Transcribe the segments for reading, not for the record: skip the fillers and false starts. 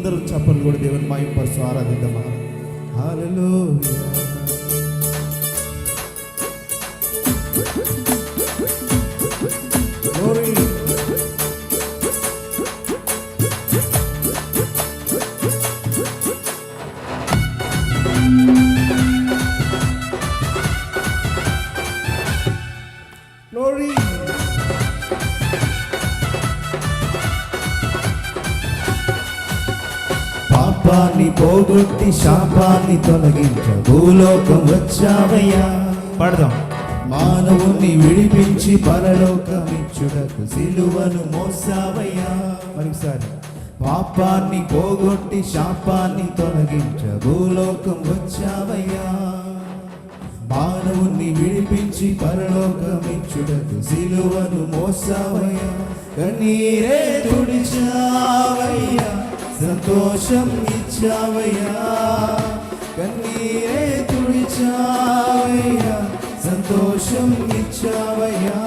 అందరూ చప్పట్లు కూడా దేవుని మహిమపరుస్తూ ఆరాధిద్దామా. హల్లెలూయా. Glory. Glory. పాపాన్ని పోగొట్టి శాపాన్ని తొలగించ భూలోకం వచ్చావయ్యా. పడదాం. మానవుణ్ణి విడిపించి పరలోకమిచ్చుటకు సిలువను మోసావయ్యా. మరోసారి. పాపాన్ని పోగొట్టి శాపాన్ని తొలగించ భూలోకం వచ్చావయ్యా. మానవుణ్ణి విడిపించి పరలోకమిచ్చుటకు సిలువను మోసావయ్యా. కన్నీరే తుడిచావయ్యా, సంతోషం ఇచ్చావయ్యా. కన్నీరే తుడిచావయ్యా, సంతోషం ఇచ్చావయ్యా.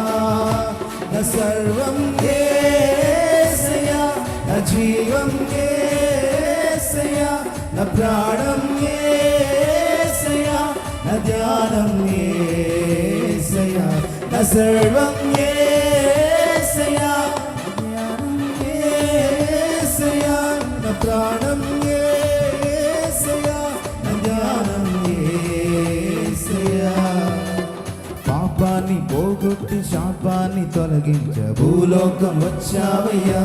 నా సర్వం యేసయ్యా, నా జీవం యేసయ్యా, నా ప్రాణం యేసయ్యా, నా ధ్యానం యేసయ్యా. నా సర్వం యేసయ్యా, నా ధ్యానం యేసయ్యా, నా ప్రాణం యేసయ్యా, నా ధ్యానం యేసయ్యా. పాపాన్ని పోగొట్టి శాపాన్ని తొలగించ భూలోకం వచ్చావయ్యా.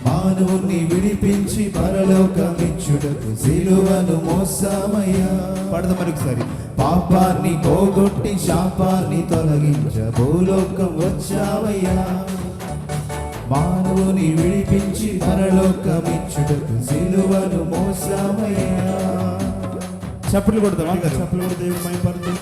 మానవుణ్ణి విడిపించి పరలోకమిచ్చుటకు సిలువను మోసావయ్యా. పడద మరొకసారి. పాపాన్ని పోగొట్టి శాపాన్ని తొలగించ భూలోకం వచ్చావయ్యా. మానవుని విడిపించి పరలోకమిచ్చుటకు సిలువను మోసావయ్యా. చప్పట్లు కొడతాం అందరూ. చప్పట్లు కొడితే దేవుని మహిమపరుద్దాం.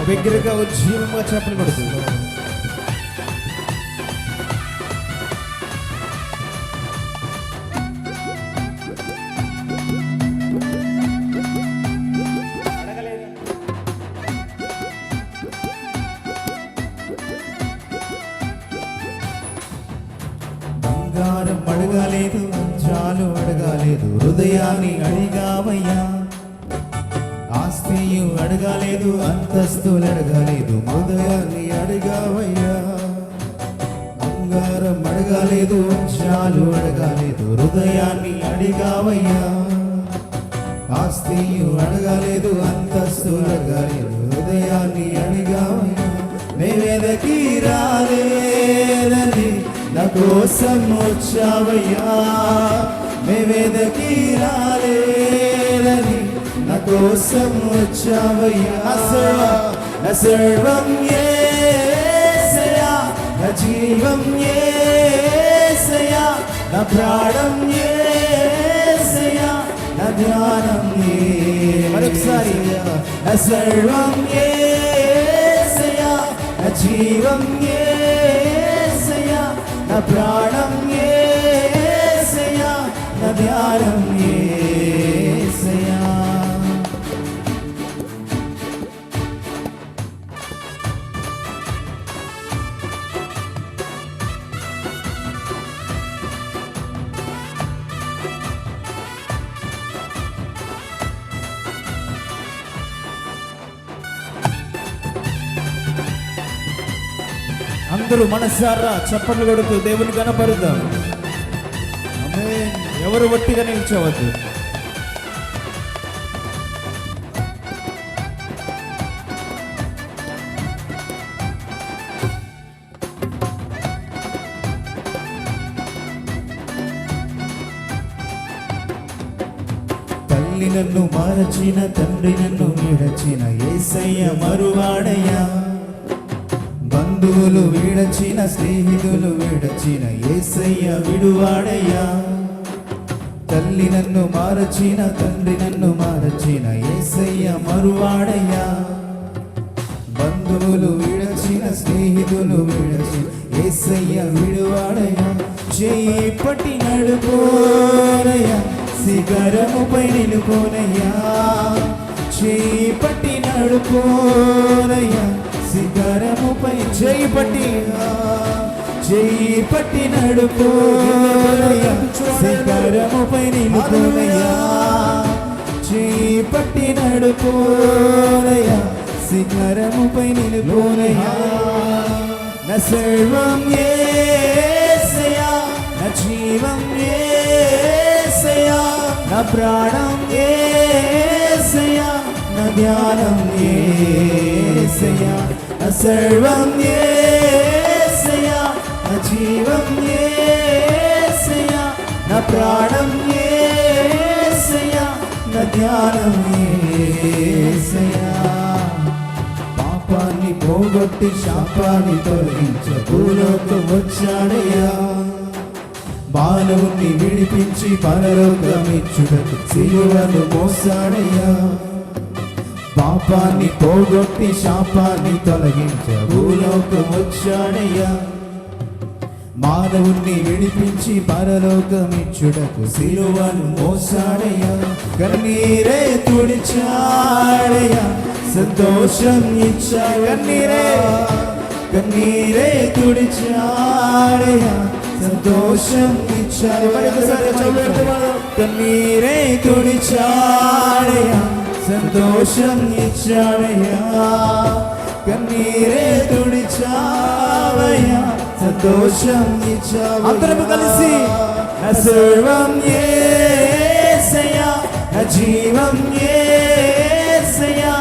బిగ్గరగా ఉజ్జీవంగా చప్పట్లు కొడుతుంది. బంగారం అడగాలేదు, చాలు అడగాలేదు, హృదయాన్ని అడిగావయ్యా. ఆస్తియు అడగాలేదు, అంతస్తులు అడగాలేదు, హృదయాన్ని అడిగావయ్యా. బంగారం అడగాలేదు, చాలు అడగాలేదు, హృదయాన్ని అడిగావయ్యా. ఆస్తియు అడగాలేదు, అంతస్తులు అడగాలేదు, హృదయాన్ని అడిగావయ్యా. మేవెదకి రాలేదని నా కోసం వచ్చావయ్యా. మేవెదకి రాలేదని నా కోసం వచ్చావయ్యా. నా సర్వం యేసయ్యా, నా జీవం యేసయ్యా, నా ప్రాణం యేసయ్యా, నా ధ్యానం మరొకసారి. నా సర్వం యేసయ్యా, నా జీవం యేసయ్యా, నా ప్రాణం యేసయ్యా, నా ధ్యానం యేసయ్యా. అందరూ మనసారా చప్పట్లు కొడుతూ దేవుని కనపరుద్దాం. ఆమేన్. ఎవరు వట్టిగా నిల్చోవద్దు. తల్లి నన్ను మరచిన, తండ్రి నన్ను విడచిన యేసయ్య మరువాడయ్యా. బంధువులు విడచిన, స్నేహితులు విడచిన, యేసయ్య విడువాడయ్యా. తల్లి నన్ను మరచిన, తండ్రి నన్ను మరచిన, యేసయ్య మరువాడయ్యా. బంధువులు విడచిన, నడిచిన స్నేహితులు విడచి యేసయ్య విడువాడయ్యా. చేయి పట్టి నడుపోనయ్యా, శిఖరముపై నిలుపోనయ్యా. చేయి పట్టి నడుపోనయ్యా, శిఖరముపై చేయి పట్టి నడుపోనయ్యా, శిఖరముపై నిలుపోనయ్యా. చేయి పట్టి నడుపోనయ్యా, శిఖరముపై నిలుపోనయ్యా. నా సర్వం యేసయ్యా, నా జీవం యేసయ్యా, నా ప్రాణం యేసయ్యా, నా ధ్యానం యేసయ్యా. నా సర్వం యేసయ్యా, నా జీవం యేసయ్యా, నా ప్రాణం యేసయ్యా, నా ధ్యానం యేసయ్యా. పాపాన్ని పోగొట్టి శాపాన్ని తొలగించ భూలోకం వచ్చాడయ్యా. మానవుని విడిపించి పరలోకమిచ్చుటకు సిలువను మోసాడయ్యా. పాపాన్ని పోగొట్టి శాపాన్ని తొలగించ భూలోకం వచ్చాడయ్యా. మానవుణ్ణి విడిపించి పరలోకమిచ్చుటకు సిలువను మోసాడయ్యా. కన్నీరే తుడిచాడయ్యా, సంతోషం ఇచ్చాడు. కన్నీరే తుడిచాడయ్యా, సంతోషం ఇచ్చాడు. కన్నీరే తుడిచాడయ్యా, సంతోషం ఇచ్చాడయ్యా. కన్నీరే తుడిచావయ్యా, సంతోషం ఇచ్చావు. అందరము కలిసి నా సర్వం యేసయ్యా, నా జీవం యేసయ్యా,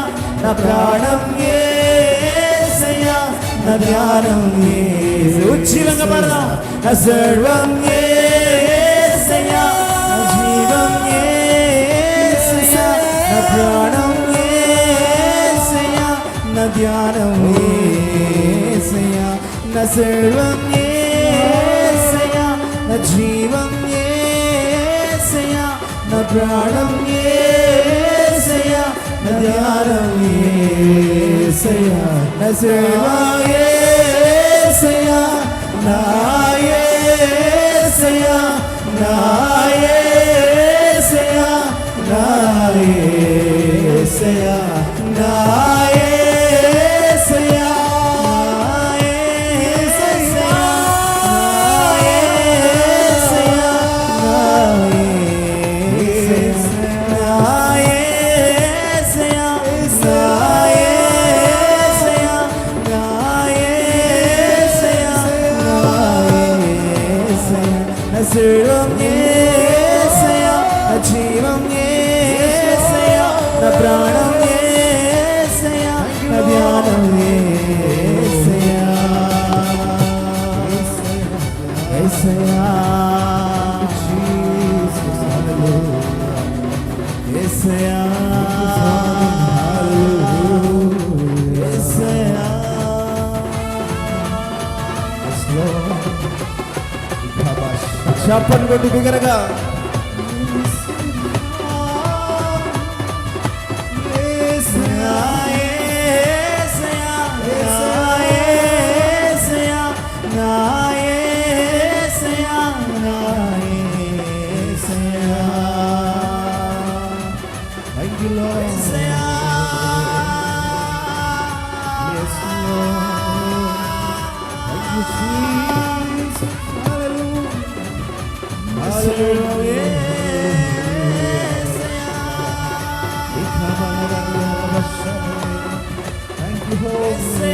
నా ప్రాణం యేసయ్యా, నా ధ్యానం యేసయ్యా. ఉచ్చిలంగా పడదాం. నా సర్వం యేసయ్యా, నా జీవం యేసయ్యా, నా ప్రాణం యేసయ్యా, నా ధ్యానం యేసయ్యా. నా సర్వం యేసయ్యా, నా జీవం యేసయ్యా, నా ప్రాణం యేసయ్యా, నా ధ్యానం యేసయ్యా. నా సర్వం యేసయ్యా, నా యేసయ్యా, నా యేసయ్యా, నా యేసయ్యా, నా యేసయ్యా, సర్వం యేసయ్యా, నా జీవం యేసయ్యా, నా ప్రాణం యేసయ్యా, నా ధ్యానం యేసయ్యా. యేసయ్యా, యేసయ్యా, యేసయ్యా. చప్పట్లు కొట్టి బిగ్గరగా యేసయ్యా, యేసయ్యా, యేసయ్యా, నా యేసయ్యా, నా యేసయ్యా. Thank you, Lord. Yesayya. Yes, Lord. Thank you, Jesus. Hallelujah. Hallelujah. Thank you, Holy.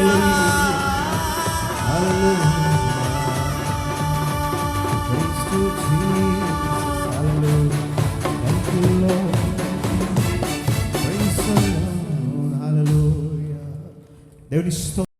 Hallelujah. Praise to Jesus. Hallelujah. Thank you, Lord. Praise the Lord. Hallelujah. దేవుని స్తోత్రం.